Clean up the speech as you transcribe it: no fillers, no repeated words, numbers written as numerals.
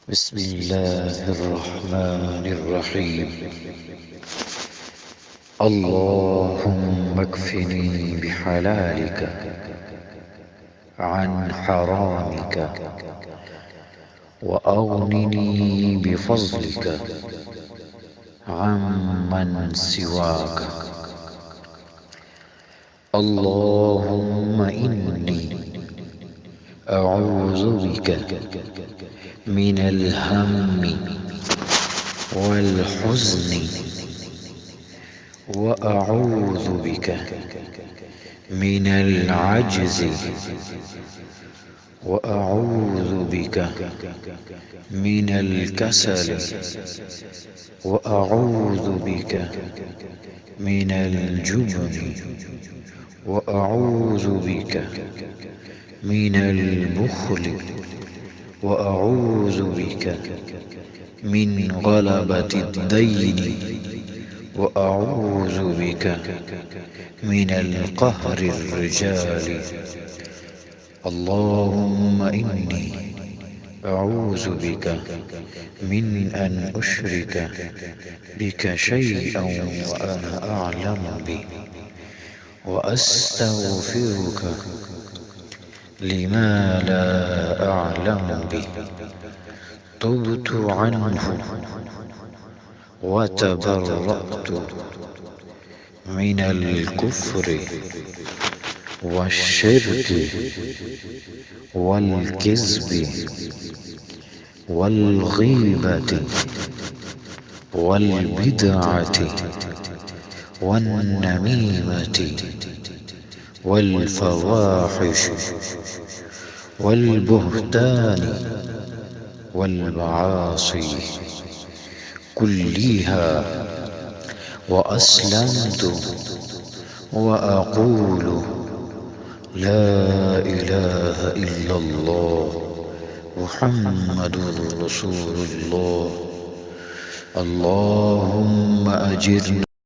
بسم الله الرحمن الرحيم. اللهم اكفني بحلالك عن حرامك، وأغنني بفضلك عمن سواك. اللهم إني أعوذ بك من الهم والحزن، وأعوذ بك من العجز، وأعوذ بك من الكسل، وأعوذ بك من الجبن، وأعوذ بك من البخل، وأعوذ بك من غلبة الدين، وأعوذ بك من القهر الرجال. اللهم إني أعوذ بك من أن أشرك بك شيئا وأنا أعلم به، وأستغفرك لما لا أعلم به. تبت عنه وتبرأت من الكفر والشرك والكذب والغيبة والبدعة والنميمة والفواحش والبهتان والمعاصي كلها. وأسلمت وأقول لا إله إلا الله محمد رسول الله. اللهم أجرني